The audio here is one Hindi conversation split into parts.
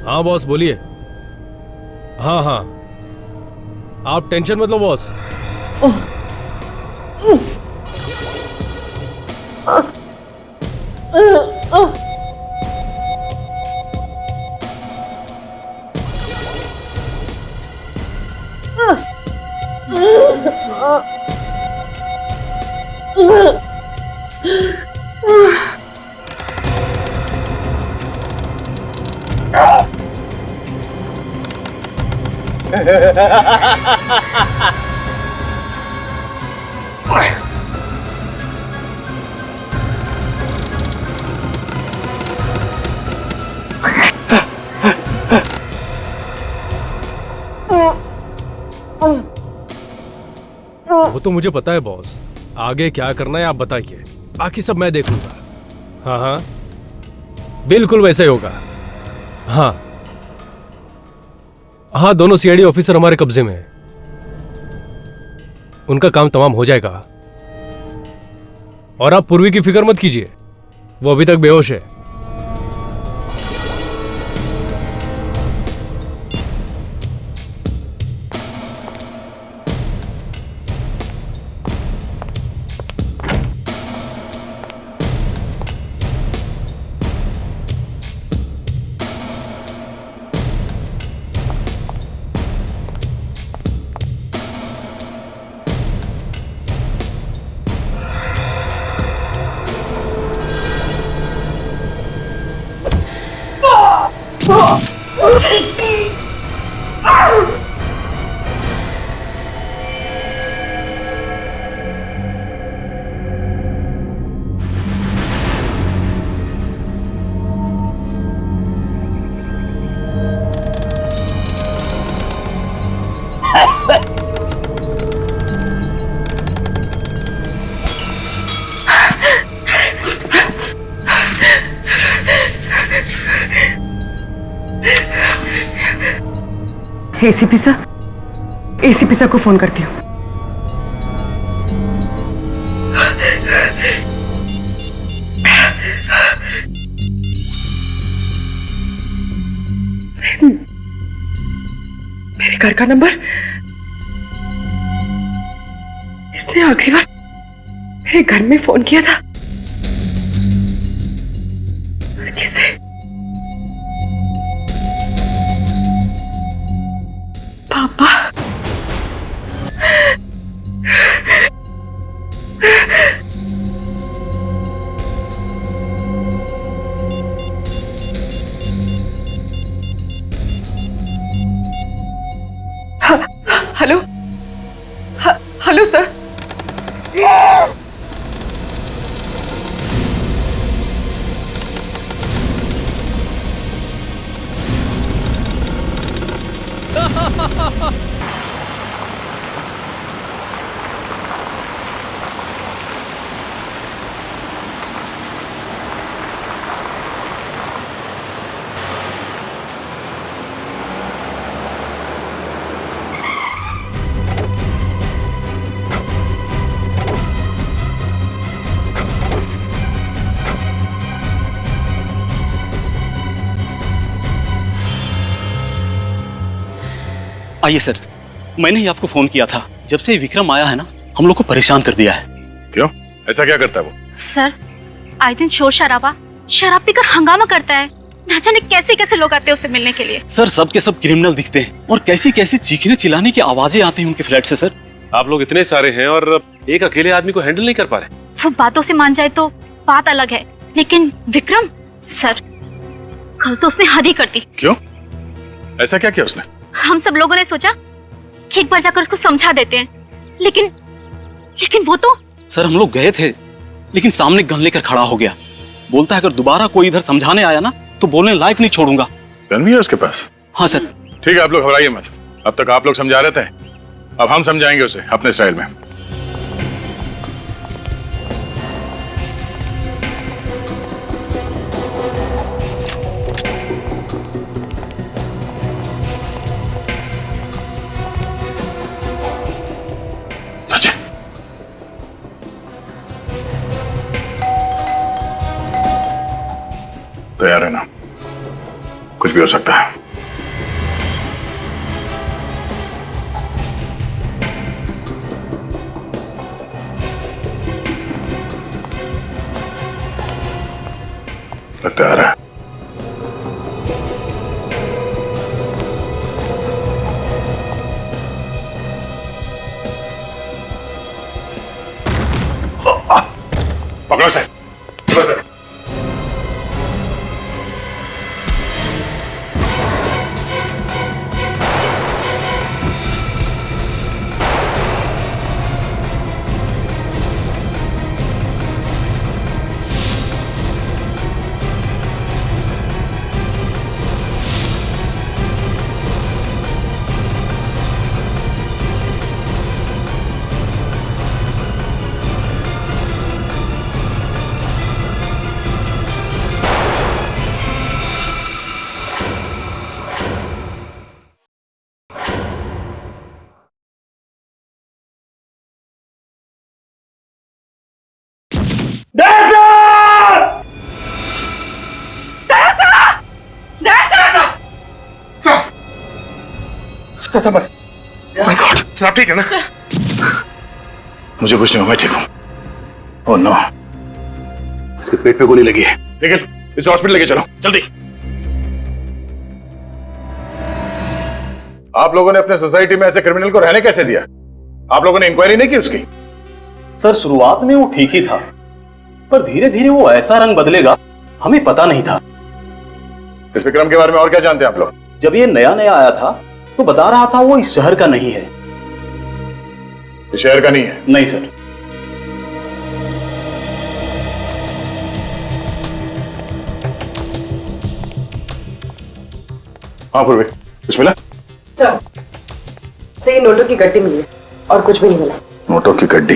हाँ बॉस बोलिए। हाँ हाँ, आप टेंशन मत लो बॉस। वो तो मुझे पता है बॉस, आगे क्या करना है आप बताइए, बाकी सब मैं देखूंगा। हाँ हाँ बिल्कुल वैसे ही होगा। हाँ हाँ, दोनों सीआईडी ऑफिसर हमारे कब्जे में हैं। उनका काम तमाम हो जाएगा। और आप पूर्वी की फिक्र मत कीजिए, वो अभी तक बेहोश है। एसीपी सर को फोन करती हूँ। मेरे घर का नंबर, इसने आखिरी बार मेरे घर में फोन किया था। किसे? पापा। Hello, hello sir. आइए सर, मैंने ही आपको फोन किया था। जब से विक्रम आया है ना, हम लोग को परेशान कर दिया है। क्यों? ऐसा क्या करता है वो? सर, आए दिन शोर शराबा, शराब पीकर हंगामा करता है। ना जाने कैसे कैसे लोग आते हैं उससे मिलने के लिए। सर, सब के सब क्रिमिनल दिखते हैं और कैसी कैसी चीखने चिल्लाने की आवाजें आती हैं उनके फ्लैट से। सर, आप लोग इतने सारे हैं और एक अकेले आदमी को हैंडल नहीं कर पा रहे। वो बातों से मान जाए तो बात अलग है, लेकिन विक्रम सर, कल तो उसने हद ही कर दी। क्यों? ऐसा क्या किया उसने? हम सब लोगों ने सोचा कि एक बार जाकर उसको समझा देते हैं, लेकिन वो तो। सर, हम लोग गए थे, लेकिन सामने गन लेकर खड़ा हो गया। बोलता है अगर दोबारा कोई इधर समझाने आया ना तो बोलने लायक नहीं छोड़ूंगा। गन भी है उसके पास? हाँ सर। ठीक है, आप लोग घबराइए मत। अब तक आप लोग समझा रहे थे, अब हम समझाएंगे उसे अपने स्टाइल में। तैयार है ना? कुछ भी हो सकता है। लगता आ रहा है। पकड़ो सर। माय गॉड, आप ठीक है ना? मुझे कुछ नहीं हुआ, मैं ठीक हूं। ओह नो, इसके पेट पे गोली लगी है। लेकिन इसे हॉस्पिटल लेके चलो जल्दी। आप लोगों ने अपने सोसाइटी में ऐसे क्रिमिनल को रहने कैसे दिया? आप लोगों ने इंक्वायरी नहीं की उसकी? सर शुरुआत में वो ठीक ही था, पर धीरे धीरे वो ऐसा रंग बदलेगा हमें पता नहीं था। इस विक्रम के बारे में और क्या जानते हैं आप लोग? जब ये नया नया आया था तो बता रहा था वो इस शहर का नहीं है। इस शहर का नहीं है? नहीं सर। हाँ पूर्वी, कुछ मिला? सही नोटों की गड्डी मिली है और कुछ भी नहीं मिला। नोटों की गड्डी?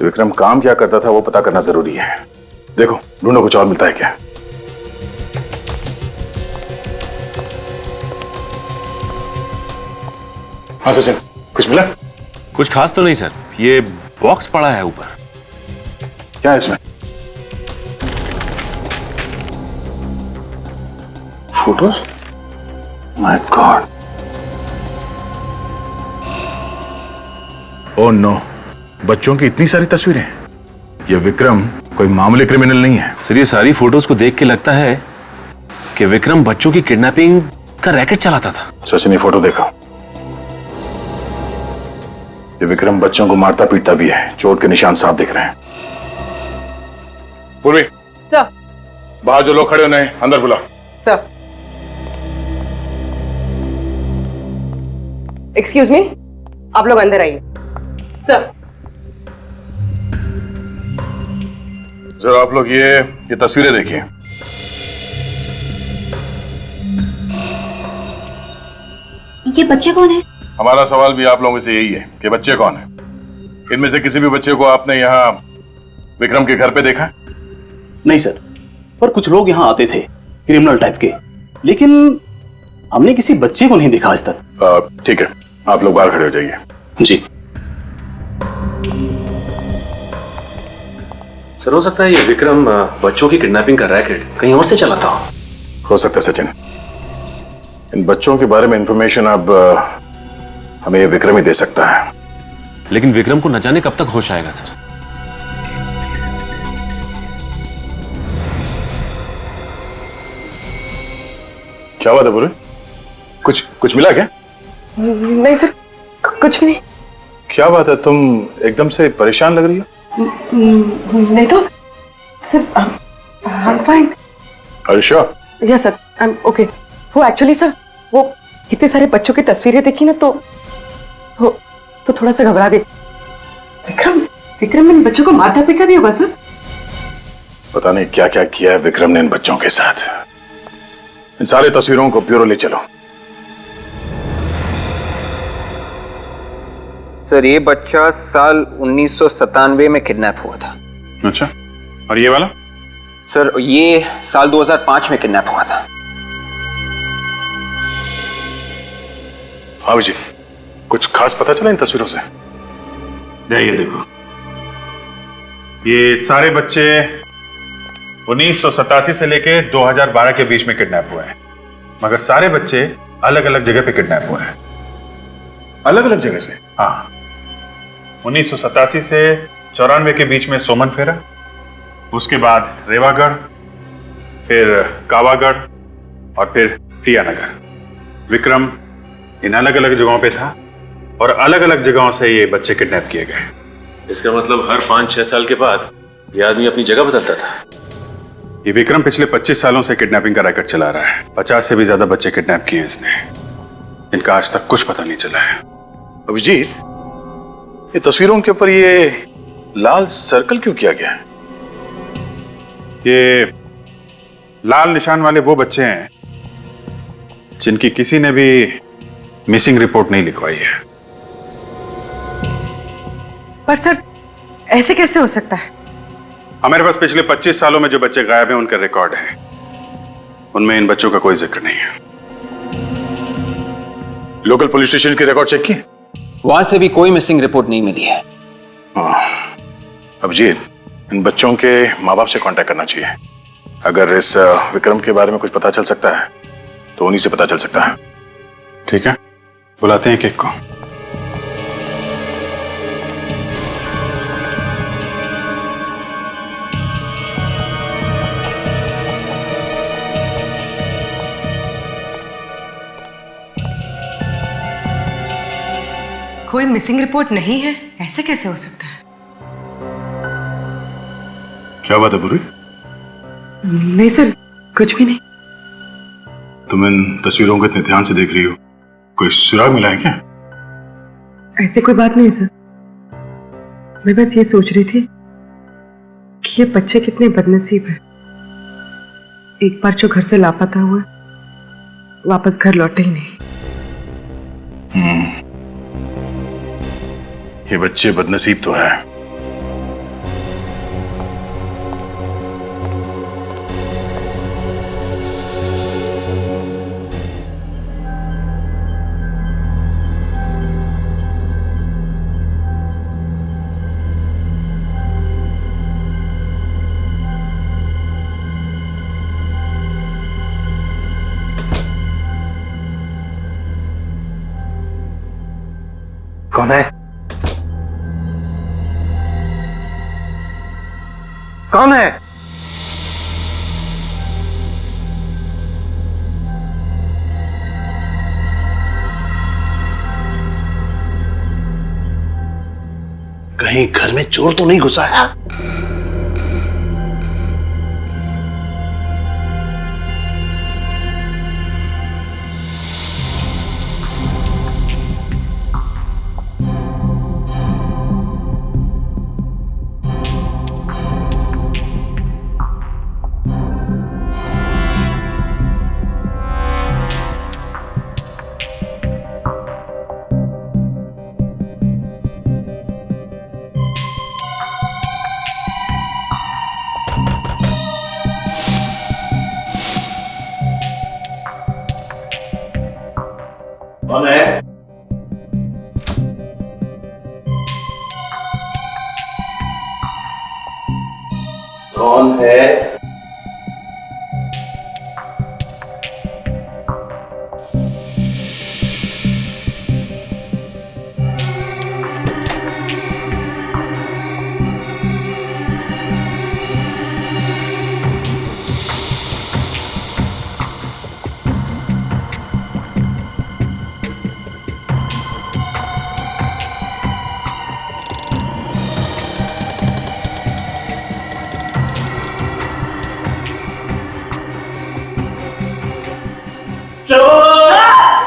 विक्रम काम क्या करता था वो पता करना जरूरी है। देखो ढूंढो, कुछ और मिलता है क्या? हाँ सचिन, कुछ मिला? कुछ खास तो नहीं सर, ये बॉक्स पड़ा है ऊपर। क्या है इसमें? Photos? My god. Oh no, बच्चों की इतनी सारी तस्वीरें। ये विक्रम कोई मामूली क्रिमिनल नहीं है। सर ये सारी फोटोज को देख के लगता है कि विक्रम बच्चों की किडनैपिंग का रैकेट चलाता था। सचिन ये फोटो देखो, ये विक्रम बच्चों को मारता पीटता भी है। चोट के निशान साफ दिख रहे हैं। पूर्वी सर, बाहर जो लोग खड़े उन्हें अंदर बुलाओ। सर, एक्सक्यूज मी, आप लोग अंदर आइए। सर, जरा आप लोग ये तस्वीरें देखिए। ये बच्चे कौन है? हमारा सवाल भी आप लोगों से यही है कि बच्चे कौन हैं? इनमें से किसी भी बच्चे को आपने यहाँ विक्रम के घर पे देखा? नहीं सर, पर कुछ लोग यहाँ आते थे क्रिमिनल टाइप के, लेकिन हमने किसी बच्चे को नहीं देखा आज तक। ठीक है, आप लोग बाहर खड़े हो जाइए। जी सर हो सकता है ये विक्रम बच्चों की किडनैपिंग का रैकेट कहीं और से चलाता हो सकता है सचिन। इन बच्चों के बारे में इंफॉर्मेशन अब हमें ये विक्रम ही दे सकता है। लेकिन विक्रम को न जाने कब तक होश आएगा सर। क्या बात है पूरे? कुछ मिला क्या? नहीं सर, कुछ भी नहीं। क्या बात है, तुम एकदम से परेशान लग रही हो? नहीं तो sir, I am fine. Are you sure? Yes sir, I am okay. वो एक्चुअली सर, वो इतने सारे बच्चों की तस्वीरें देखी ना तो थोड़ा सा घबरा गई। विक्रम इन बच्चों को मारता पीटता भी होगा सर? पता नहीं क्या क्या किया है विक्रम ने इन बच्चों के साथ। इन सारे तस्वीरों को ब्यूरो ले चलो। सर ये बच्चा साल 1997 में किडनैप हुआ था। अच्छा, और ये वाला? सर ये साल 2005 में किडनैप हुआ था। हाँ जी, कुछ खास पता चला इन तस्वीरों से? ये देखो, ये सारे बच्चे 1987 से लेके 2012 के बीच में किडनैप हुए हैं। मगर सारे बच्चे अलग अलग जगह पे किडनैप हुए हैं। अलग अलग जगह से? हाँ। 1987 से 94 के बीच में सोमन फेरा, उसके बाद रेवागढ़, फिर कावागढ़ और फिर टियानगर। विक्रम इन अलग अलग जगहों पे था और अलग अलग जगहों से ये बच्चे किडनैप किए गए। इसका मतलब हर 5-6 साल के बाद ये आदमी अपनी जगह बदलता था। ये विक्रम पिछले 25 सालों से किडनैपिंग का रैकेट चला रहा है। 50 से भी ज्यादा बच्चे किडनैप किए हैं इसने। इनका आज तक कुछ पता नहीं चला है। अभिजीत, ये तस्वीरों के ऊपर ये लाल सर्कल क्यों किया गया है? ये लाल निशान वाले वो बच्चे हैं जिनकी किसी ने भी मिसिंग रिपोर्ट नहीं लिखवाई है। पर सर ऐसे कैसे हो सकता है? हमारे पास पिछले 25 सालों में जो बच्चे गायब हैं उनका रिकॉर्ड है, उनमें इन बच्चों का कोई जिक्र नहीं है। लोकल पुलिस स्टेशन के रिकॉर्ड चेक किए? वहां से भी कोई मिसिंग रिपोर्ट नहीं मिली है। अभिजीत, इन बच्चों के माँ बाप से कांटेक्ट करना चाहिए। अगर इस विक्रम के बारे में कुछ पता चल सकता है तो उन्हीं से पता चल सकता है। ठीक है, बुलाते हैं केक को। कोई मिसिंग रिपोर्ट नहीं है? ऐसे कैसे हो सकता है? क्या बात है बुरी? नहीं सर, कुछ भी नहीं। तुम इन तस्वीरों को इतने ध्यान से देख रही हो, कोई सुराग मिला है क्या? ऐसे कोई बात नहीं सर, मैं बस ये सोच रही थी कि ये बच्चे कितने बदनसीब हैं। एक बार जो घर से लापता हुए वापस घर लौटे ही नहीं। ये बच्चे बदनसीब तो है। कौन है? कौन है? कहीं घर में चोर तो नहीं घुसा है? कौन है? कौन है?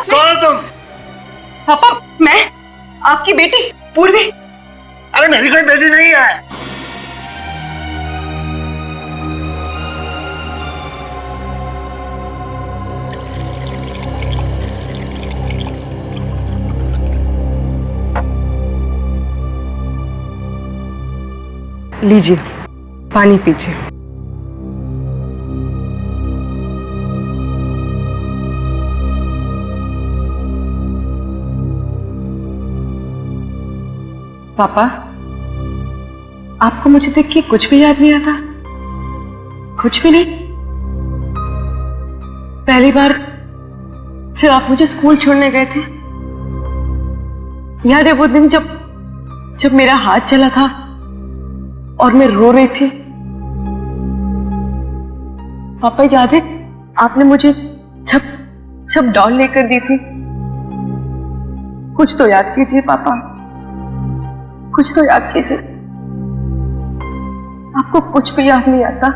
कौन हो तुम? पापा, मैं आपकी बेटी पूर्वी। अरे मेरी कोई बेटी नहीं है। लीजिए, पानी पीजिए। पापा, आपको मुझे देख के कुछ भी याद नहीं आता? कुछ भी नहीं? पहली बार जब आप मुझे स्कूल छोड़ने गए थे, याद है वो दिन जब जब मेरा हाथ चला था और मैं रो रही थी? पापा याद है आपने मुझे जब जब डॉल लेकर दी थी? कुछ तो याद कीजिए पापा, कुछ तो याद कीजिए। आपको कुछ भी याद नहीं आता?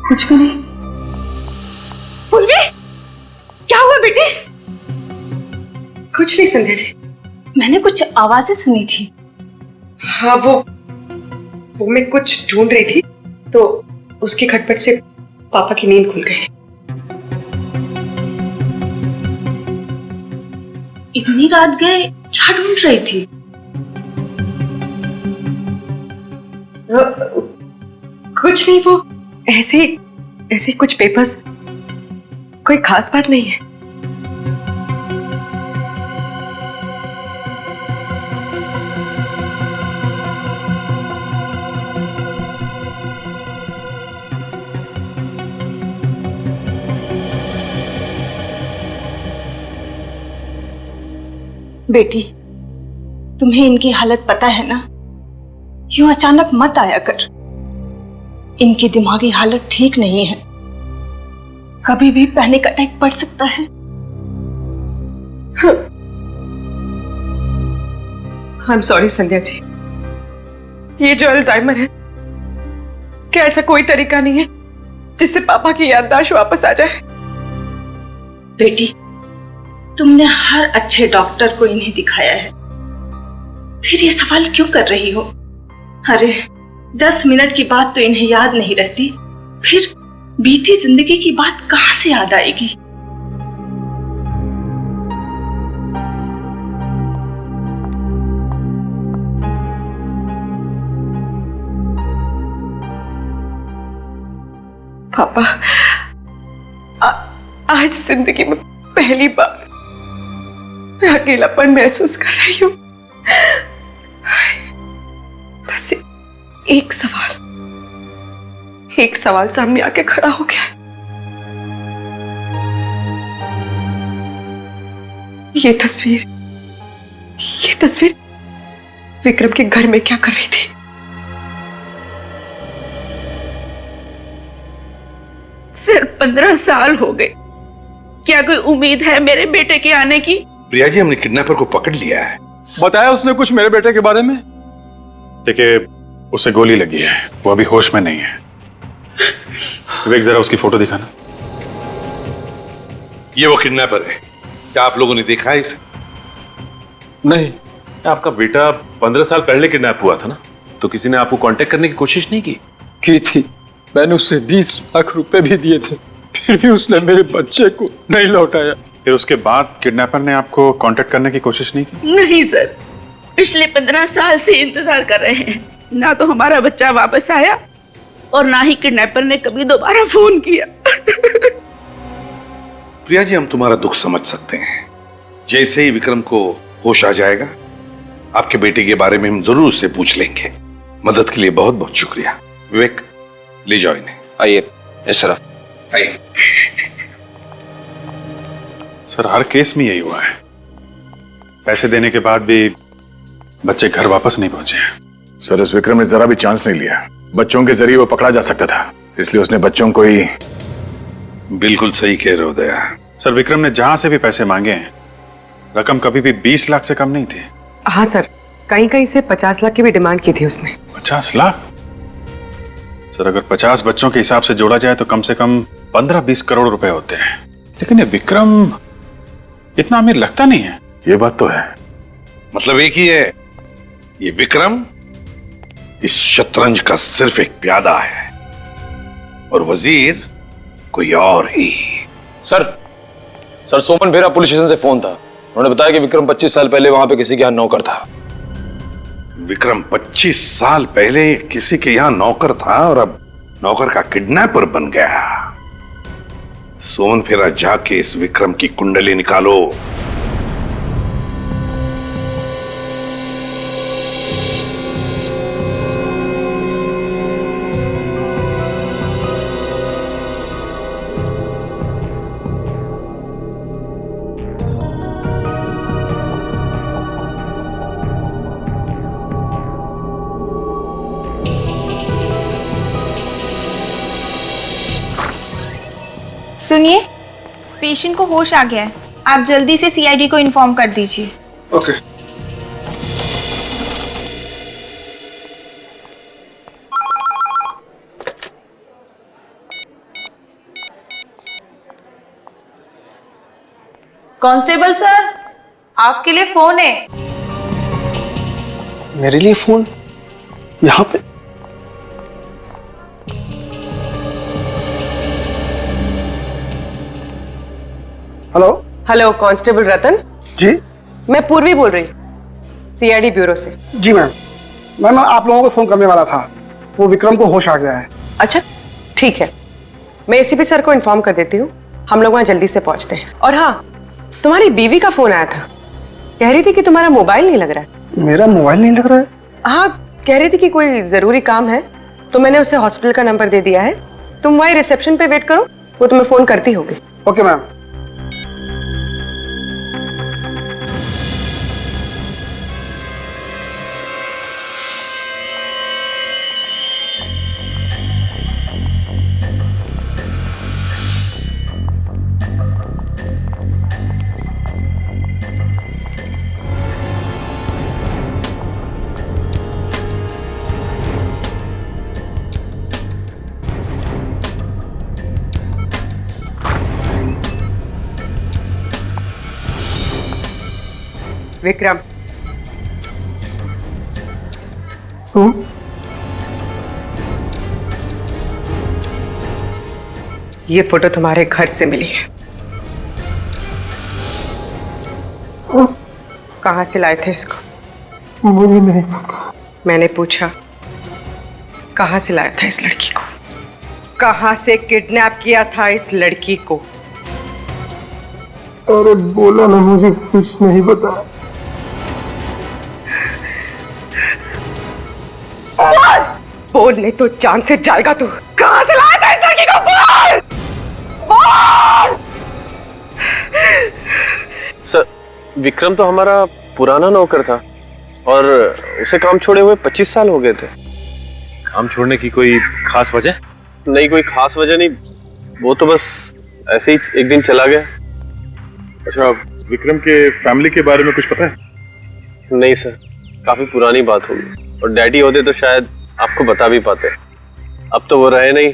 कुछ भी नहीं? पूर्वी, क्या हुआ बेटी? कुछ नहीं संध्या जी। मैंने कुछ आवाजें सुनी थी। हाँ, वो मैं कुछ ढूंढ रही थी तो उसकी खटपट से पापा की नींद खुल गई। इतनी रात गए क्या ढूंढ रही थी? कुछ नहीं, वो ऐसे ही कुछ पेपर्स, कोई खास बात नहीं है। बेटी, तुम्हें इनकी हालत पता है ना? यूं अचानक मत आया कर। इनकी दिमागी हालत ठीक नहीं है, कभी भी पैनिक अटैक पड़ सकता है। I am sorry Sandhya ji, ये जो अल्जाइमर है, क्या ऐसा कोई तरीका नहीं है जिससे पापा की याददाश्त वापस आ जाए? बेटी, तुमने हर अच्छे डॉक्टर को इन्हें दिखाया है, फिर ये सवाल क्यों कर रही हो? अरे 10 मिनट की बात तो इन्हें याद नहीं रहती, फिर बीती जिंदगी की बात कहां से याद आएगी? पापा, आज जिंदगी में पहली बार मैं अकेलापन महसूस कर रही हूं। बस एक सवाल सामने आके खड़ा हो गया। ये तस्वीर विक्रम के घर में क्या कर रही थी? सिर्फ 15 साल हो गए, क्या कोई उम्मीद है मेरे बेटे के आने की? प्रिया जी, हमने किडनैपर को पकड़ लिया है। बताया उसने कुछ मेरे बेटे के बारे में? देखिए, उसे गोली लगी है, वो अभी होश में नहीं है। विवेक, जरा उसकी फोटो दिखाना। ये वो किडनैपर है, क्या आप लोगों ने देखा है इसे? नहीं। आपका बेटा 15 साल पहले किडनैप हुआ था ना, तो किसी ने आपको कांटेक्ट करने की कोशिश नहीं की थी। मैंने उसे 20 लाख रुपए भी दिए थे, फिर भी उसने मेरे बच्चे को नहीं लौटाया। फिर उसके बाद किडनैपर ने आपको कांटेक्ट करने की कोशिश नहीं की? नहीं सर, पिछले 15 साल से इंतजार कर रहे हैं, ना तो हमारा बच्चा वापस आया और ना ही किडनैपर ने कभी दोबारा फोन किया। प्रिया जी, हम तुम्हारा दुख समझ सकते हैं। जैसे ही विक्रम को होश आ जाएगा, आपके बेटे के बारे में हम जरूर उससे पूछ लेंगे। मदद के लिए बहुत बहुत शुक्रिया। विवेक, ले जाओ इन्हें। आइए इस तरफ आइए। सर, हर केस में यही हुआ है, पैसे देने के बाद भी बच्चे घर वापस नहीं पहुंचे। सर, इस विक्रम ने जरा भी चांस नहीं लिया। बच्चों के जरिए वो पकड़ा जा सकता था, इसलिए उसने बच्चों को ही। बिल्कुल सही कह रहे हो दया। सर, विक्रम ने जहां से भी पैसे मांगे हैं, रकम कभी भी 20 लाख से कम नहीं थी। हाँ सर, कहीं से 50 लाख की भी डिमांड की थी उसने। 50 लाख? सर, अगर 50 बच्चों के हिसाब से जोड़ा जाए तो कम से कम 15-20 करोड़ रुपए होते हैं। लेकिन ये विक्रम इतना अमीर लगता नहीं है। ये बात तो है। मतलब एक ही है, ये विक्रम इस शतरंज का सिर्फ एक प्यादा है और वजीर कोई और ही। सर, सोमन भेरा पुलिस स्टेशन से फोन था। उन्होंने बताया कि विक्रम 25 साल पहले वहां पे किसी के यहाँ नौकर था। विक्रम 25 साल पहले किसी के यहां नौकर था और अब नौकर का किडनैपर बन गया। सोमन फेरा जाके इस विक्रम की कुंडली निकालो। सुनिए, पेशेंट को होश आ गया है, आप जल्दी से सीआईडी को इन्फॉर्म कर दीजिए। ओके। कांस्टेबल सर, आपके लिए फोन है। मेरे लिए फोन? यहाँ पे? हेलो हेलो, कांस्टेबल रतन जी। मैं पूर्वी बोल रही, सीआईडी ब्यूरो से। जी मैम, मैम आप लोगों को फोन करने वाला था, वो विक्रम को होश आ गया है। अच्छा ठीक है, मैं एसीपी सर को इन्फॉर्म कर देती हूँ, हम लोग वहाँ जल्दी से पहुँचते हैं। और हाँ, तुम्हारी बीवी का फोन आया था, कह रही थी कि तुम्हारा मोबाइल नहीं लग रहा है। मेरा मोबाइल नहीं लग रहा है? हाँ, कह रही थी कि कोई जरूरी काम है, तो मैंने उसे हॉस्पिटल का नंबर दे दिया है, तुम वहीं रिसेप्शन पे वेट करो, वो तुम्हें फोन करती होगी। Okay ma'am. विक्रम, ये फोटो तुम्हारे घर से मिली है। कहाँ से लाए थे इसको? मुझे नहीं पता। मैंने पूछा, कहाँ से लाया था इस लड़की को? कहाँ से किडनैप किया था इस लड़की को? अरे बोला ना, मुझे कुछ नहीं पता। बोल नहीं तो जान से जाएगा तू। कहाँ से लाया था इस लड़की को? बोल! बोल! सर, विक्रम तो हमारा पुराना नौकर था और उसे काम छोड़े हुए 25 साल हो गए थे। काम छोड़ने की कोई खास वजह? नहीं, कोई खास वजह नहीं, वो तो बस ऐसे ही एक दिन चला गया। अच्छा, विक्रम के फैमिली के बारे में कुछ पता है? नहीं सर, काफी पुरानी बात होगी, और डैडी होते तो शायद आपको बता भी पाते। अब तो वो रहे नहीं,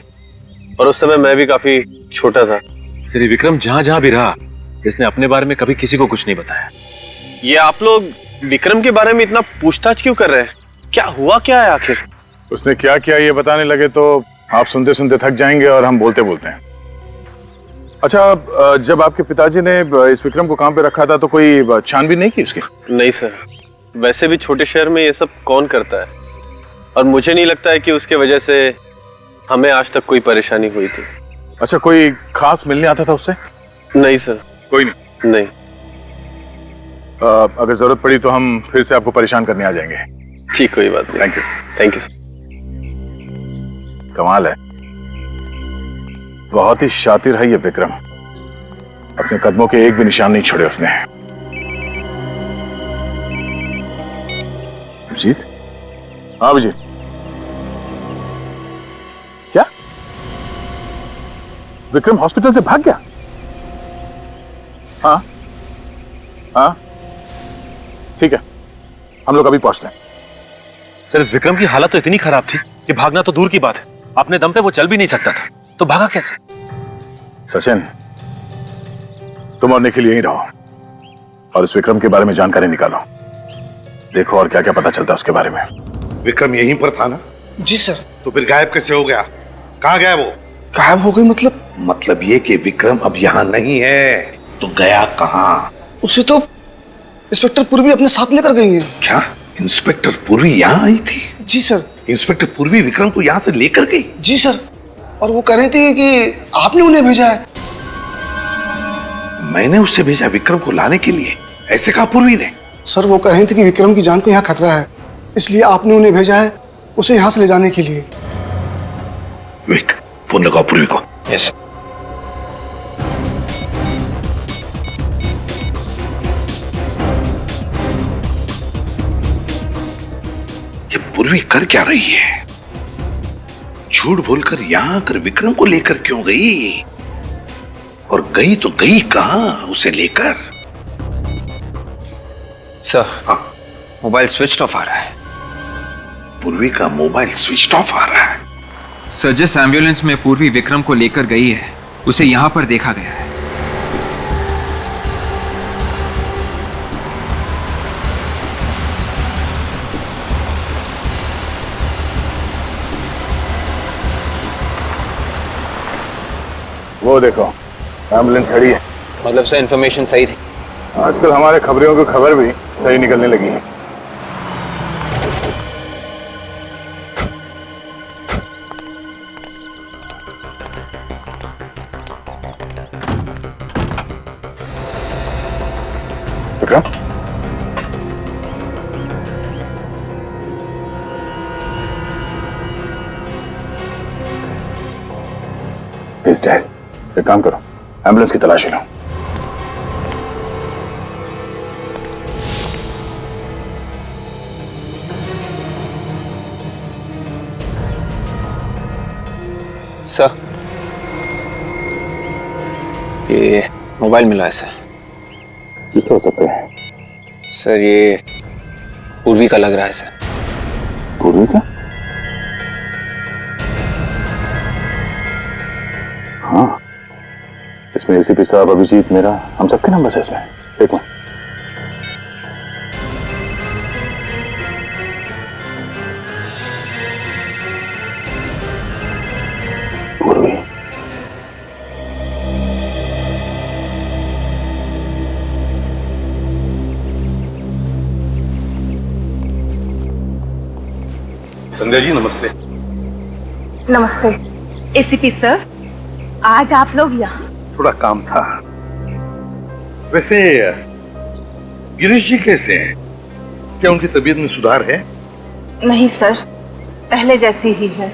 और उस समय मैं भी काफी छोटा था। श्री विक्रम जहां जहां भी रहा, इसने अपने बारे में कभी किसी को कुछ नहीं बताया। ये आप लोग विक्रम के बारे में इतना पूछताछ क्यों कर रहे हैं? क्या हुआ क्या है आखिर? उसने क्या किया ये बताने लगे तो आप सुनते सुनते थक जाएंगे और हम बोलते बोलते हैं। अच्छा, जब आपके पिताजी ने इस विक्रम को काम पे रखा था तो कोई छानबीन नहीं की उसकी? नहीं सर, वैसे भी छोटे शहर में ये सब कौन करता है, और मुझे नहीं लगता है कि उसके वजह से हमें आज तक कोई परेशानी हुई थी। अच्छा, कोई खास मिलने आता था उससे? नहीं सर। कोई नहीं? नहीं। अगर जरूरत पड़ी तो हम फिर से आपको परेशान करने आ जाएंगे। ठीक, कोई बात नहीं। Thank you. Thank you sir. कमाल है, बहुत ही शातिर है ये विक्रम, अपने कदमों के एक भी निशान नहीं छोड़े उसने। अभिजीत? हाँ अभिजीत, क्या विक्रम हॉस्पिटल से भाग गया? हाँ हाँ ठीक है, हम लोग अभी पहुंचते हैं। सर, इस विक्रम की हालत तो इतनी खराब थी कि भागना तो दूर की बात है, अपने दम पे वो चल भी नहीं सकता था, तो भागा कैसे? सचिन, तुम और निखिल यहीं रहो और इस विक्रम के बारे में जानकारी निकालो, देखो और क्या क्या पता चलता है उसके बारे में। विक्रम यहीं पर था ना? जी सर। तो फिर गायब कैसे हो गया? कहाँ गया वो? गायब हो गई मतलब? मतलब ये कि विक्रम अब यहाँ नहीं है, तो गया कहाँ? उसे तो इंस्पेक्टर पूर्वी अपने साथ लेकर गई है। क्या इंस्पेक्टर पूर्वी यहाँ आई थी? जी सर। इंस्पेक्टर पूर्वी विक्रम को यहाँ से लेकर गई? जी सर, और वो कह रही थी कि आपने उन्हें भेजा है। मैंने उससे भेजा विक्रम को लाने के लिए, ऐसे कहा पूर्वी ने? सर, वो कह रही थी कि विक्रम की जान को यहाँ खतरा है, इसलिए आपने उन्हें भेजा है उसे यहाँ से ले जाने के लिए। विक, फोन लगाओ पूर्वी को। यस। ये पूर्वी कर क्या रही है? झूठ बोलकर यहां आकर विक्रम को लेकर क्यों गई? और गई तो गई कहां उसे लेकर? सर, मोबाइल स्विच ऑफ आ रहा है। पूर्वी का मोबाइल स्विच ऑफ आ रहा है? सर, जिस एम्बुलेंस में पूर्वी विक्रम को लेकर गई है उसे यहां पर देखा गया है। वो देखो, एम्बुलेंस खड़ी है। मतलब सर, इंफॉर्मेशन सही थी? आजकल हमारे खबरियों की खबर भी सही निकलने लगी है। विक्रम, इस डैड, एक काम करो, एम्बुलेंस की तलाशी लो। सर, ये मोबाइल मिला है सर। किसका हो सकते हैं? सर, ये पूर्वी का लग रहा है सर। पूर्वी का? हाँ, इसमें एसीपी साहब, अभिजीत, मेरा, हम सबके नंबर है इसमें। एक मिनट। पूर्वी, संध्या जी नमस्ते। नमस्ते। एसीपी सर, आज आप लोग यहाँ? थोड़ा काम था। वैसे गिरीश जी कैसे हैं? क्या उनकी तबीयत में सुधार है? नहीं सर, पहले जैसी ही है।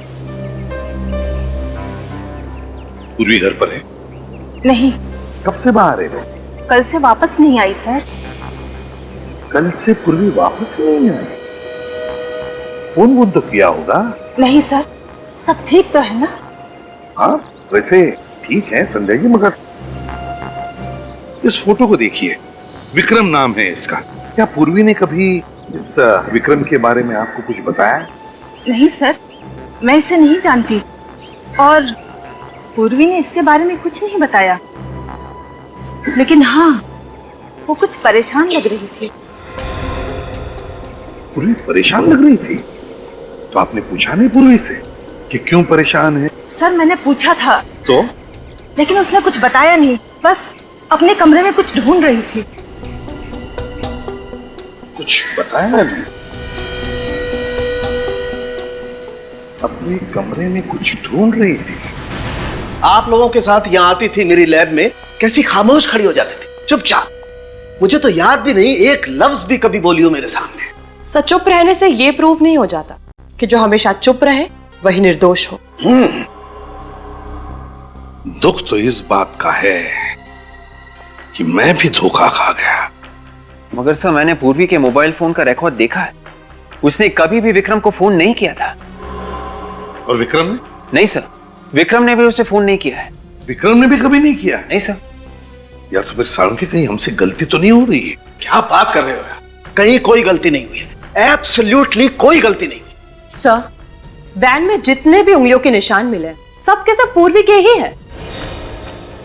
पूर्वी घर पर है? नहीं। कब से बाहर है? कल से वापस नहीं आई सर। कल से पूर्वी वापस नहीं आई? फोन वोन तो किया होगा? नहीं सर, सब ठीक तो है ना? हाँ, वैसे ठीक है संध्या जी, मगर इस फोटो को देखिए, विक्रम नाम है इसका। क्या पूर्वी ने कभी इस विक्रम के बारे में आपको कुछ बताया? नहीं सर, मैं इसे नहीं जानती और पूर्वी ने इसके बारे में कुछ नहीं बताया। लेकिन हाँ, वो कुछ परेशान लग रही थी। पूर्वी परेशान लग रही थी? तो आपने पूछा नहीं पूर्वी से कि क्यों परेशान है? सर, मैंने पूछा था तो? लेकिन उसने कुछ बताया नहीं, बस अपने कमरे में कुछ ढूंढ रही थी। कुछ बताया नहीं? अपने कमरे में कुछ ढूंढ रही थी? आप लोगों के साथ यहाँ आती थी मेरी लैब में, कैसी खामोश खड़ी हो जाती थी, चुपचाप। मुझे तो याद भी नहीं एक लफ्ज भी कभी बोली हो मेरे सामने। सच चुप रहने से ये प्रूव नहीं हो जाता कि जो हमेशा चुप रहे वही निर्दोष हो। दुख तो इस बात का है कि मैं भी धोखा खा गया। मगर सर, मैंने पूर्वी के मोबाइल फोन का रिकॉर्ड देखा है। उसने कभी भी विक्रम को फोन नहीं किया था। और विक्रम ने? नहीं सर, विक्रम ने भी उसे फोन नहीं किया है। विक्रम ने भी कभी नहीं किया? नहीं सर। यार तो फिर साळुंखे, कहीं हमसे गलती तो नहीं हो रही है? क्या बात कर रहे हो यार? कहीं कोई गलती नहीं हुई है, एब्सोल्युटली कोई गलती नहीं हुई। सर, वैन में जितने भी उंगलियों के निशान मिले सब के सब पूर्वी के ही है।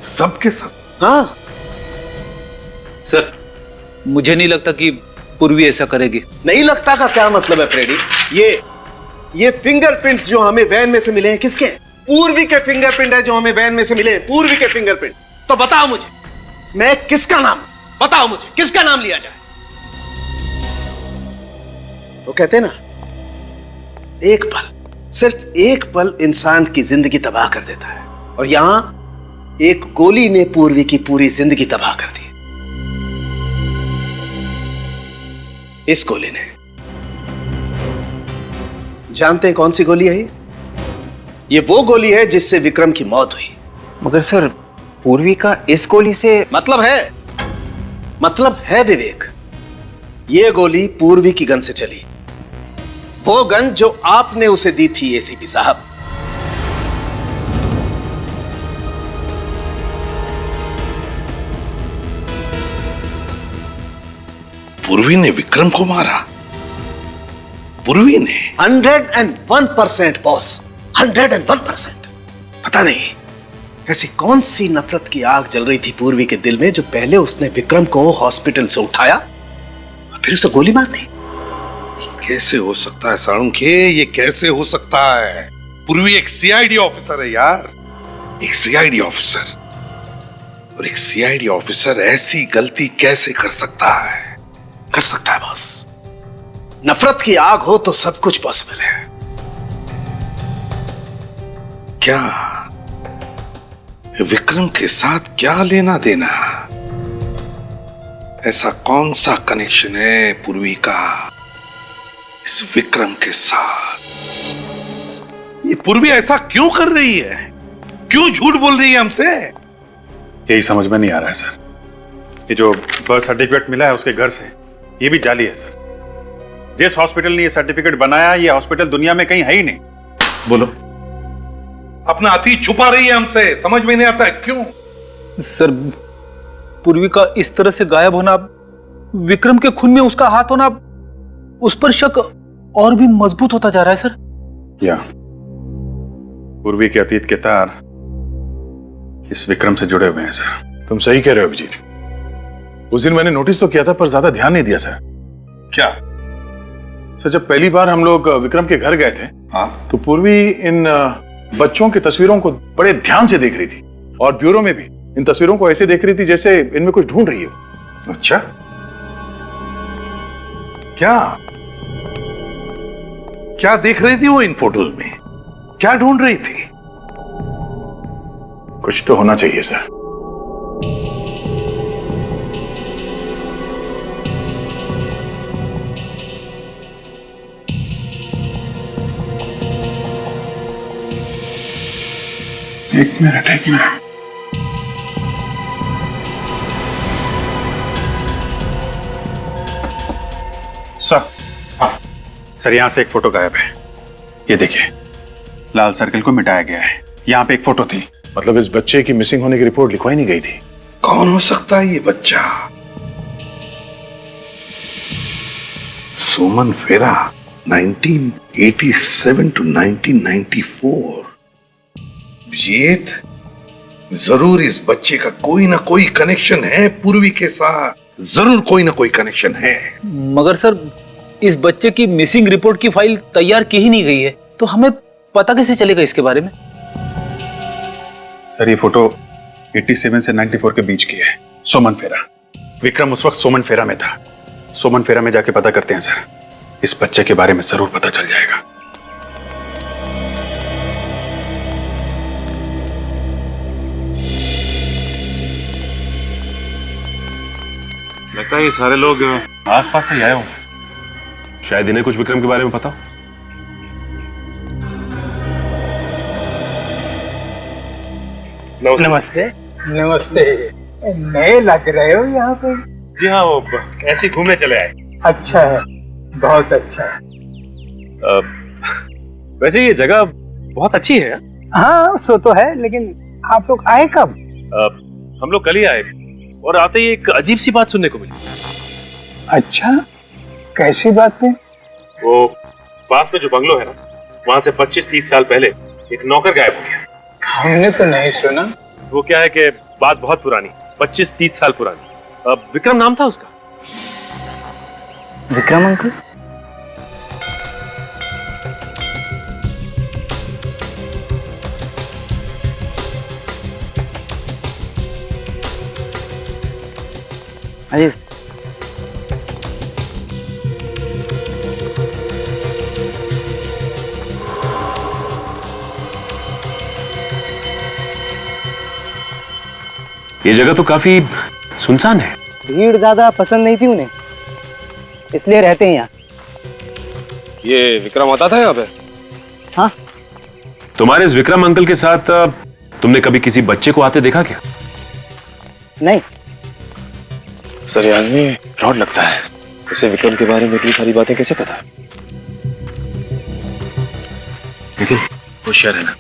सब के सब? हाँ सर, मुझे नहीं लगता कि पूर्वी ऐसा करेगी। नहीं लगता का क्या मतलब है फ्रेडी? ये फिंगरप्रिंट्स जो हमें वैन में से मिले हैं किसके हैं? पूर्वी के फिंगरप्रिंट है जो हमें वैन में से मिले हैं, पूर्वी के फिंगरप्रिंट। तो बताओ मुझे, मैं किसका नाम, बताओ मुझे किसका नाम लिया जाए? वो कहते हैं ना, एक पल, सिर्फ एक पल इंसान की जिंदगी तबाह कर देता है, और यहां एक गोली ने पूर्वी की पूरी जिंदगी तबाह कर दी। इस गोली ने, जानते हैं कौन सी गोली है ये वो गोली है जिससे विक्रम की मौत हुई। मगर सर, पूर्वी का इस गोली से मतलब है विवेक, ये गोली पूर्वी की गन से चली, वो गन जो आपने उसे दी थी एसीपी साहब। पूर्वी ने विक्रम को मारा? पूर्वी ने? 101% बॉस, 101%। पता नहीं ऐसी कौन सी नफरत की आग जल रही थी पूर्वी के दिल में जो पहले उसने विक्रम को हॉस्पिटल से उठाया और फिर उसे गोली मार दी। कैसे हो सकता है साळुंखे, ये कैसे हो सकता है? पूर्वी एक सीआईडी ऑफिसर है यार, एक सीआईडी ऑफिसर। और एक सीआईडी ऑफिसर ऐसी गलती कैसे कर सकता है? कर सकता है बॉस। नफरत की आग हो तो सब कुछ पॉसिबल है। क्या विक्रम के साथ क्या लेना देना? ऐसा कौन सा कनेक्शन है पूर्वी का इस विक्रम के साथ? ये पूर्वी ऐसा क्यों कर रही है? क्यों झूठ बोल रही है हमसे? यही समझ में नहीं आ रहा है सर। ये जो बर्थ सर्टिफिकेट मिला है उसके घर से, ये भी जाली है सर। जिस हॉस्पिटल ने ये सर्टिफिकेट बनाया, ये हॉस्पिटल दुनिया में कहीं है ही नहीं। बोलो, अपना अतीत छुपा रही है हमसे, समझ में नहीं आता है क्यों? सर, पूर्वी का इस तरह से गायब होना, विक्रम के खून में उसका हाथ होना, उस पर शक और भी मजबूत होता जा रहा है सर। या पूर्वी के अतीत के तार इस विक्रम से जुड़े हुए हैं सर। तुम सही कह रहे हो अभिजीत। उस दिन मैंने नोटिस तो किया था पर ज्यादा ध्यान नहीं दिया सर। क्या सर, जब पहली बार हम लोग विक्रम के घर गए थे, हाँ, तो पूर्वी इन बच्चों की तस्वीरों को बड़े ध्यान से देख रही थी और ब्यूरो में भी इन तस्वीरों को ऐसे देख रही थी जैसे इनमें कुछ ढूंढ रही हो। अच्छा, क्या क्या देख रही थी वो इन फोटोज में? क्या ढूंढ रही थी? कुछ तो होना चाहिए सर। एक मिनट। सर यहां से एक फोटो गायब है। ये देखिए, लाल सर्कल को मिटाया गया है। यहां पे एक फोटो थी। मतलब इस बच्चे की मिसिंग होने की रिपोर्ट लिखवाई नहीं गई थी। कौन हो सकता है ये बच्चा? सुमन फेरा, 1987 to 1994। अभिजीत, जरूर इस बच्चे का कोई ना कोई कनेक्शन है पूर्वी के साथ, जरूर कोई ना कोई कनेक्शन है। मगर सर, इस बच्चे की मिसिंग रिपोर्ट की फाइल तैयार की ही नहीं गई है, तो हमें पता कैसे चलेगा इसके बारे में? सर ये फोटो 87 से 94 के बीच की है। सोमन फेरा, विक्रम उस वक्त सोमन फेरा में था। सोमन फेरा में जाके पता करते हैं सर, इस बच्चे के बारे में जरूर पता चल जाएगा। लगता है ये सारे लोग आसपास से आए होंगे। शायद इन्हें कुछ विक्रम के बारे में पता हो। नमस्ते। नमस्ते। नए लग रहे हो यहाँ पे? जी हाँ, वो ऐसे ही घूमने चले आए। अच्छा है, बहुत अच्छा है। वैसे ये जगह बहुत अच्छी है। हाँ सो तो है, लेकिन आप लोग आए कब? हम लोग कल ही आए और आते ही एक अजीब सी बात सुनने को मिली। अच्छा, कैसी बात है? वो पास में जो बंगलो है ना, वहां से 25-30 साल पहले एक नौकर गायब हो गया। हमने तो नहीं सुना। वो क्या है कि बात बहुत पुरानी, 25-30 साल पुरानी। विक्रम नाम था उसका। विक्रम अंकल? अरे ये जगह तो काफी सुनसान है। भीड़ ज्यादा पसंद नहीं थी उन्हें, इसलिए रहते हैं यहाँ। ये विक्रम आता था यहाँ पे? हाँ। तुम्हारे इस विक्रम अंकल के साथ तुमने कभी किसी बच्चे को आते देखा क्या? नहीं। सर ये आदमी फ्रॉड लगता है। इसे विक्रम के बारे में इतनी सारी बातें कैसे पता है? लेकिन होशियार है ना।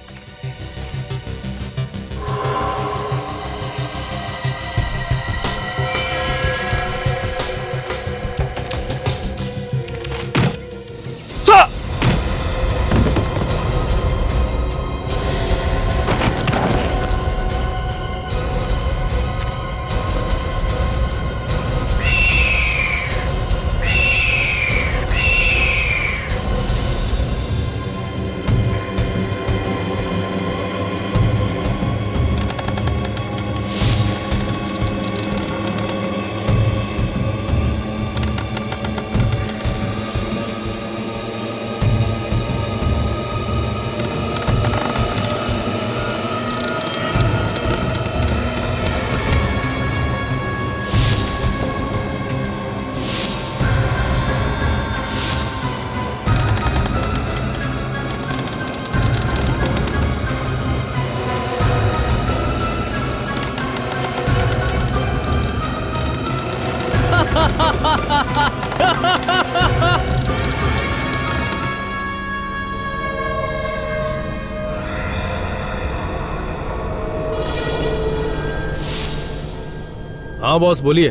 हाँ बॉस बोलिए।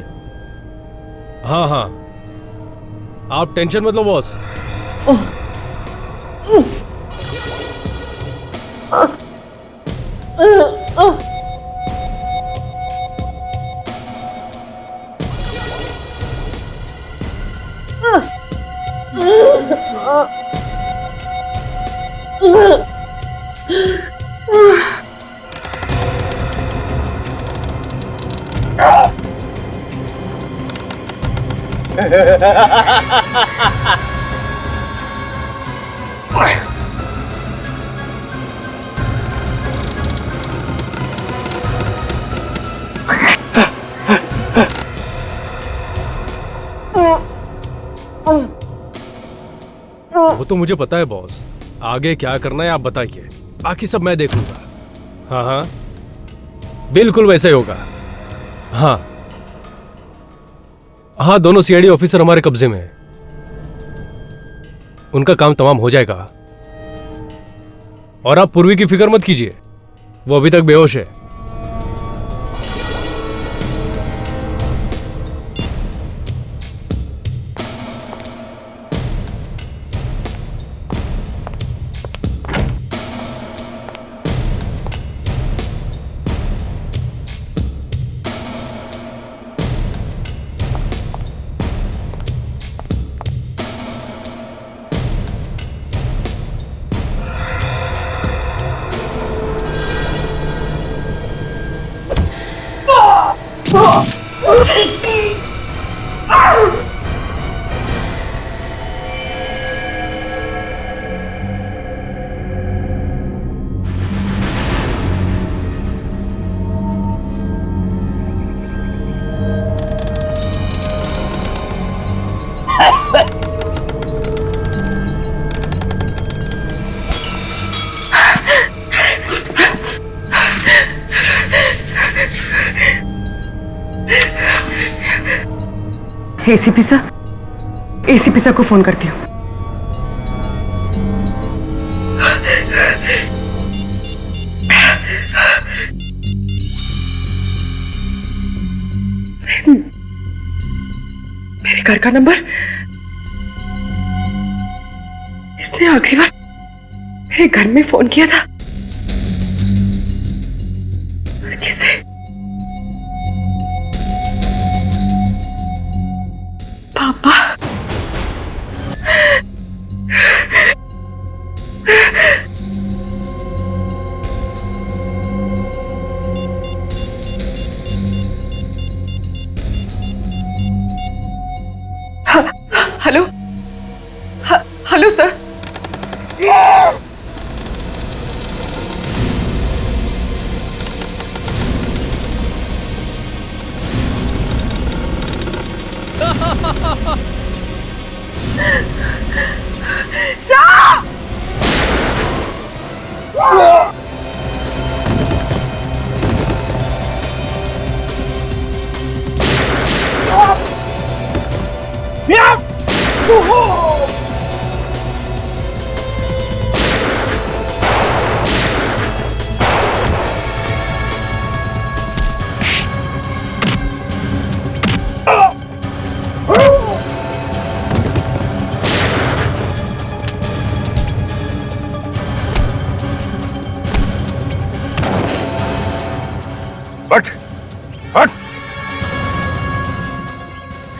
हाँ हाँ, आप टेंशन मत लो बॉस। वो तो मुझे पता है बॉस, आगे क्या करना है आप बताइए, बाकी सब मैं देखूंगा। हाँ हाँ बिल्कुल वैसे ही होगा। हाँ हाँ, दोनों सीआईडी ऑफिसर हमारे कब्जे में हैं। उनका काम तमाम हो जाएगा। और आप पूर्वी की फिक्र मत कीजिए, वो अभी तक बेहोश है। एसीपी सर को फोन करती हूँ। मेरे घर का नंबर, इसने आखिरी बार मेरे घर में फोन किया था। किसे? पापा। Hello hello sir.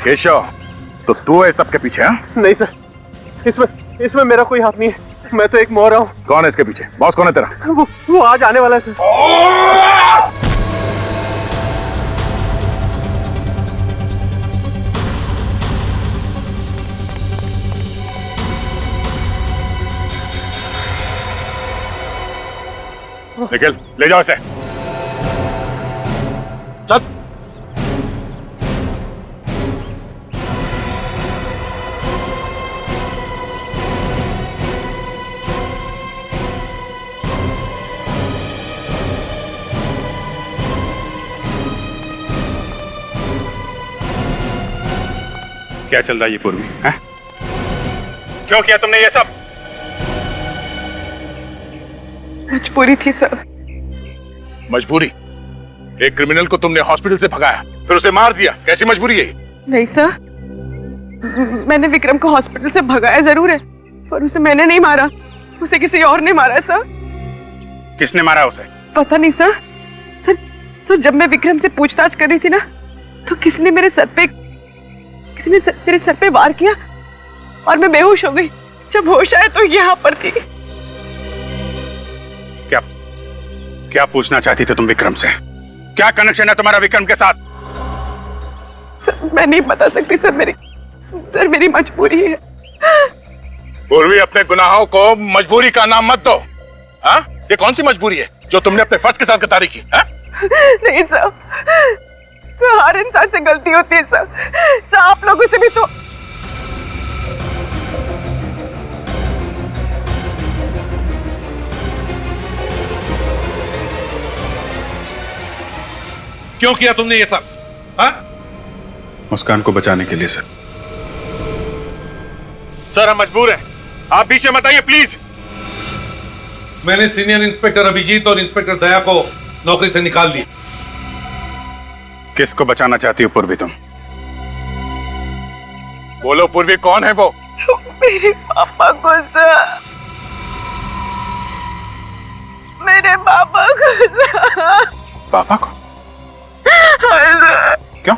केशव, तो तू है सबके पीछे? हाँ? नहीं सर, इसमें मेरा कोई हाथ नहीं है। मैं तो एक मोहरा हूँ। कौन है इसके पीछे? बॉस कौन है तेरा? वो आज आने वाला है सर। निखिल, ले जाओ इसे। चल। क्या चल रहा है ये पूर्वी? हैं? क्यों किया तुमने ये सब? मजबूरी थी सर। मजबूरी? एक क्रिमिनल को तुमने हॉस्पिटल से भगाया, फिर उसे मार दिया, कैसी मजबूरी है? नहीं सर, मैंने विक्रम को हॉस्पिटल से भगाया जरूर है, पर उसे मैंने नहीं मारा, उसे किसी और ने मारा सर। किसने मारा उसे? पता नहीं सर। सर जब मैं विक्रम से पूछताछ कर रही थी ना, तो किसी ने मेरे सर पे वार किया और मैं बेहोश हो गई। जब होश आया तो यहाँ पर थी। क्या पूछना चाहती थे तुम विक्रम से? क्या कनेक्शन है तुम्हारा विक्रम के साथ? सर मैं नहीं बता सकती सर, मेरी मजबूरी है। पूर्वी, अपने गुनाहों को मजबूरी का नाम मत दो। हाँ? ये कौन सी मजबूरी है जो तुमने अपने फर्ज के साथ गद्दारी की? नहीं सर, हर इंसान से गलती होती है सर, आप लोगों से भी तो। क्यों किया तुमने ये सब? हाँ? मुस्कान को बचाने के लिए सर। सर हम मजबूर हैं, आप बीच में मत आइए प्लीज। मैंने सीनियर इंस्पेक्टर अभिजीत और इंस्पेक्टर दया को नौकरी से निकाल दिया। किसको बचाना चाहती हो पूर्वी तुम? बोलो पूर्वी, कौन है वो? मेरे पापा को सर, मेरे पापा को सर। पापा को? क्यों?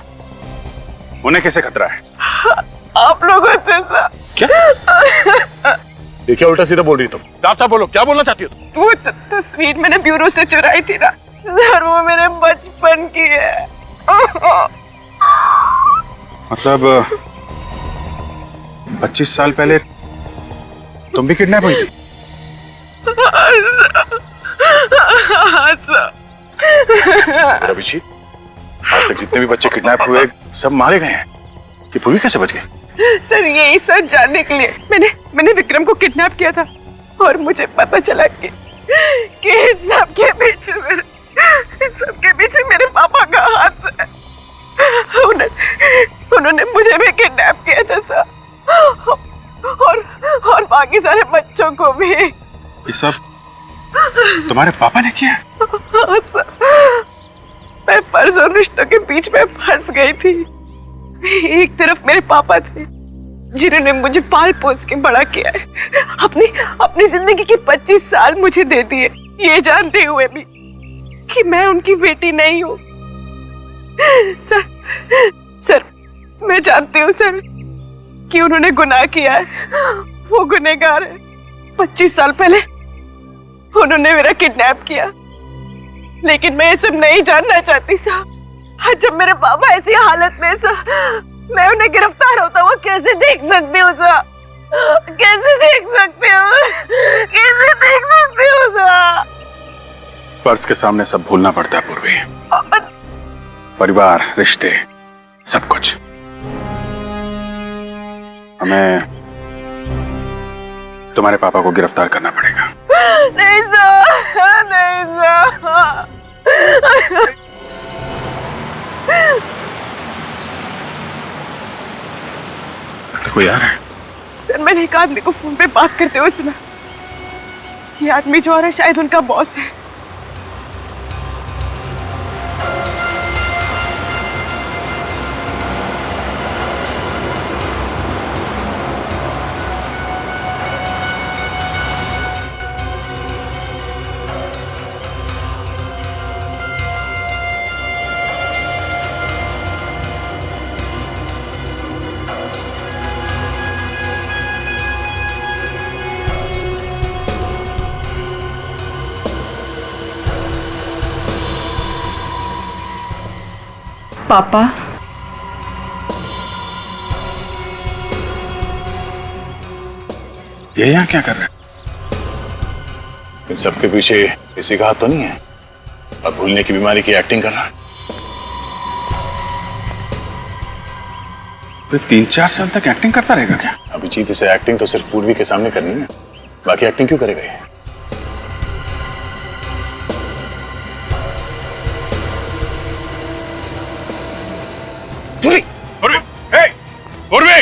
उन्हें कैसे खतरा है? आप लोगों से सर। क्या? ये क्या उल्टा सीधा बोल रही हो तुम? साफ बोलो, क्या बोलना चाहती हो तुम? वो तस्वीर मैंने ब्यूरो से चुराई थी ना सर, वो मेरे बचपन की है। मतलब 25 साल पहले तुम भी किडनैप हुई थी? अभिजीत, आज तक जितने भी बच्चे किडनैप हुए सब मारे गए हैं, कि पूर्वी कैसे बच गए? सर यही सच जानने के लिए मैंने विक्रम को किडनैप किया था, और मुझे पता चला कि सबके पीछे मेरे पापा का हाथ है। उन्होंने मुझे भी किडनैप किया था सर, और बाकी सारे बच्चों को भी। ये सब तुम्हारे पापा ने किया? हाँ सर, मैं फर्ज और रिश्तों के बीच में फंस गई थी। एक तरफ मेरे पापा थे जिन्होंने मुझे पाल पोस के बड़ा किया है, अपनी जिंदगी के 25 साल मुझे दे दिए, ये जानते हुए भी कि मैं उनकी बेटी नहीं हूँ। सर मैं जानती हूँ सर कि उन्होंने गुनाह किया है, वो गुनहगार है। 25 साल पहले उन्होंने मेरा किडनैप किया, लेकिन मैं ये सब नहीं जानना चाहती सर। जब मेरे पापा ऐसी हालत में सर, मैं उन्हें गिरफ्तार होता वो कैसे देख सकती हूँ सर? कैसे देख सकती हूँ? कैसे देख सकती हूँ सर? फर्ज के सामने सब भूलना पड़ता है पूर्वी। परिवार, रिश्ते, सब कुछ। हमें तुम्हारे पापा को गिरफ्तार करना पड़ेगा। नहीं सर, नहीं सर। तो कोई आ रहा है? सर मैंने एक आदमी को फोन पे बात करते हुए सुना। ये आदमी जो आ रहा है शायद उनका बॉस है। पापा, ये यहाँ क्या कर रहे हैं? इन सबके पीछे किसी का हाथ तो नहीं है? अब भूलने की बीमारी की एक्टिंग कर रहा है। तो 3-4 साल तक एक्टिंग करता रहेगा क्या? अभिजीत, इसे एक्टिंग तो सिर्फ पूर्वी के सामने करनी है, बाकी एक्टिंग क्यों करेगा ये? पूर्वी! पूर्वी! हे! पूर्वी!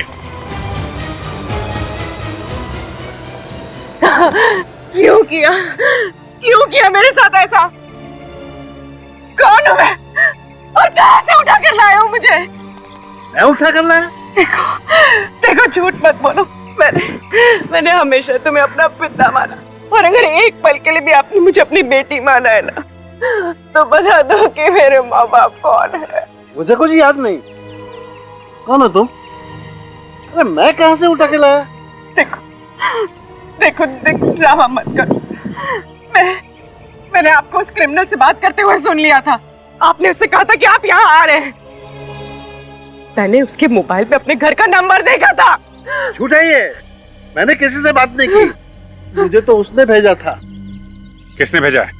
किया? क्यों किया मेरे साथ ऐसा? कौन हूँ मैं और कहां से उठा कर लाए हो मुझे? मैं उठा कर लाया? देखो झूठ मत बोलो। मैंने हमेशा तुम्हें अपना पिता माना, और अगर एक पल के लिए भी आपने मुझे अपनी बेटी माना है ना, तो बता दो कि मेरे माँ बाप कौन है। मुझे कुछ याद नहीं। कौन हो तुम? अरे मैं कहां से उठा के लाया? देखो ड्रामा मत करो। मैंने आपको उस क्रिमिनल से बात करते हुए सुन लिया था। आपने उससे कहा था कि आप यहाँ आ रहे हैं। मैंने उसके मोबाइल पे अपने घर का नंबर देखा था। झूठ है ये। मैंने किसी से बात नहीं की। मुझे तो उसने भेजा था। किसने भेजा है?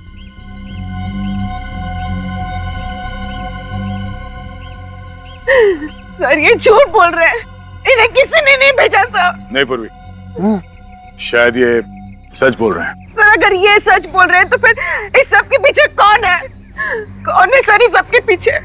सर ये झूठ बोल रहे हैं। इन्हें किसी ने नहीं भेजा सर। नहीं पूर्वी, शायद ये सच बोल रहे हैं। सर अगर ये सच बोल रहे हैं तो फिर इस सब के पीछे कौन है? कौन है सर इस सब के पीछे?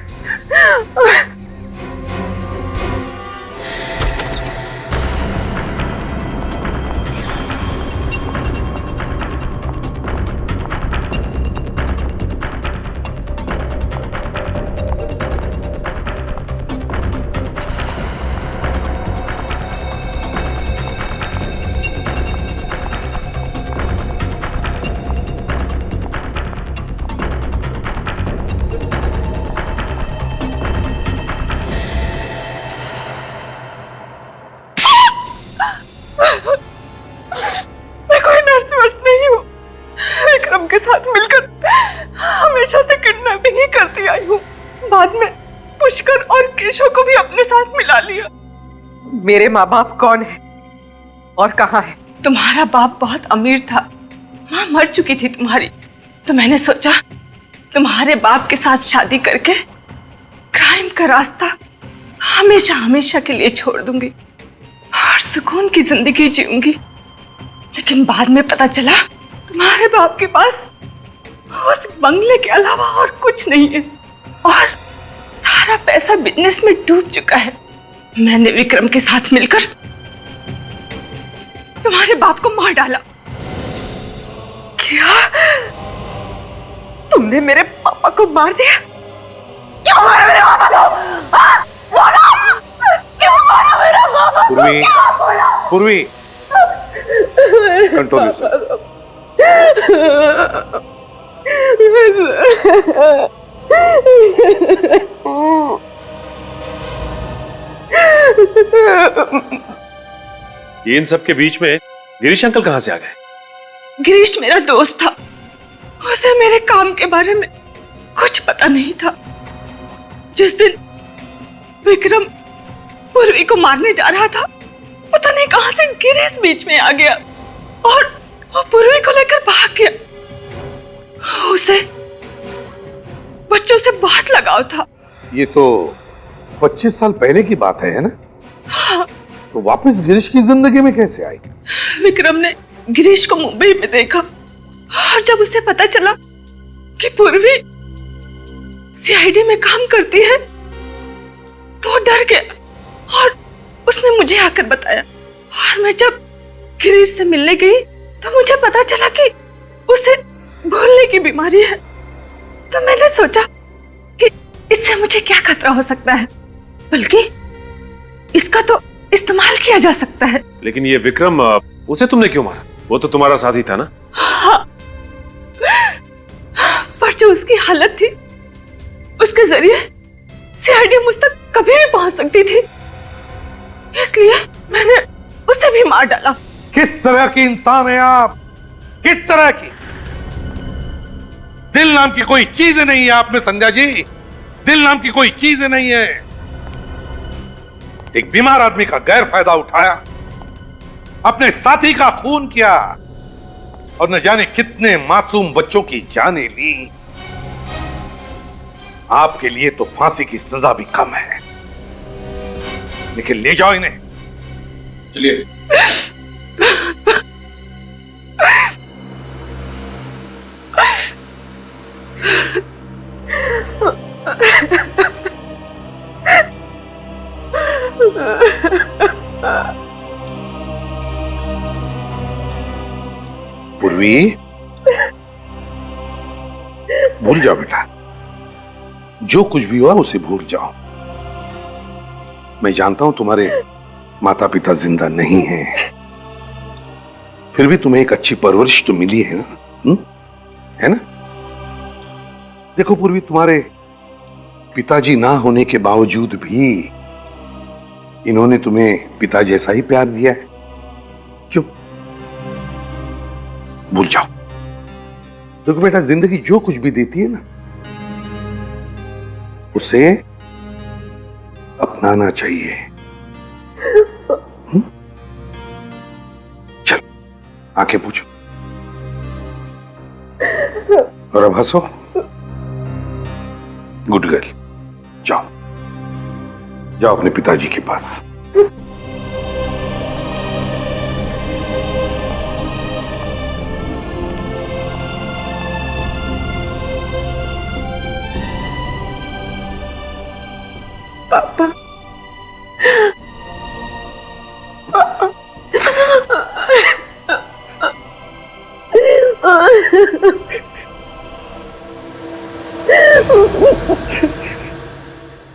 मेरे माँ बाप कौन है और कहाँ है? तुम्हारा बाप बहुत अमीर था, माँ मर चुकी थी तुम्हारी, तो मैंने सोचा तुम्हारे बाप के साथ शादी करके क्राइम का रास्ता हमेशा हमेशा के लिए छोड़ दूंगी और सुकून की जिंदगी जीऊंगी। लेकिन बाद में पता चला तुम्हारे बाप के पास उस बंगले के अलावा और कुछ नहीं है और सारा पैसा बिजनेस में डूब चुका है। मैंने विक्रम के साथ मिलकर तुम्हारे बाप को मार डाला। क्या? तुमने मेरे पापा को मार दिया? क्यों मारा मेरे पापा को? क्यों मारा मेरे पापा को? पूर्वी, कंट्रोल योरसेल्फ। ये इन सब के बीच में गिरीश अंकल कहां से आ गए? गिरीश मेरा दोस्त था, उसे मेरे काम के बारे में कुछ पता नहीं था। जिस दिन विक्रम पूर्वी को मारने जा रहा था, पता नहीं कहां से गिरीश बीच में आ गया और वो पूर्वी को लेकर भाग गया। उसे बच्चों से बहुत लगाव था। ये तो 25 साल पहले की बात है ना? हाँ। तो वापस गिरीश की जिंदगी में कैसे आई? विक्रम ने गिरीश को मुंबई में देखा और जब उसे पता चला कि पूर्वी सीआईडी में काम करती है तो डर गया और उसने मुझे आकर बताया। और मैं जब गिरीश से मिलने गई तो मुझे पता चला कि उसे भूलने की बीमारी है। तो मैंने सोचा कि इससे मुझे क्या खतरा हो सकता है, बल्कि इसका तो इस्तेमाल किया जा सकता है। लेकिन ये विक्रम, उसे तुमने क्यों मारा? वो तो तुम्हारा साथी था ना? हाँ। पर जो उसकी हालत थी, उसके जरिए सीआईडी मुझ तक कभी भी पहुंच सकती थी, इसलिए मैंने उसे भी मार डाला। किस तरह की इंसान है आप? किस तरह की? दिल नाम की कोई चीज नहीं है आप में संध्या जी। दिल नाम की कोई चीज नहीं है। एक बीमार आदमी का गैर फायदा उठाया, अपने साथी का खून किया और न जाने कितने मासूम बच्चों की जानें ली। आपके लिए तो फांसी की सजा भी कम है, लेकिन ले जाओ इन्हें। चलिए। पूर्वी, जो कुछ भी हुआ उसे भूल जाओ। मैं जानता हूं तुम्हारे माता पिता जिंदा नहीं हैं, फिर भी तुम्हें एक अच्छी परवरिश तो मिली है ना, है ना? देखो पूर्वी, तुम्हारे पिताजी ना होने के बावजूद भी इन्होंने तुम्हें पिता जैसा ही प्यार दिया है। क्यों? भूल जाओ। देखो बेटा, जिंदगी जो कुछ भी देती है ना, उसे अपनाना चाहिए। चल, आंखें पूछो और अब हंसो। गुड गर्ल, जाओ जाओ अपने पिताजी के पास। पापा, पापा।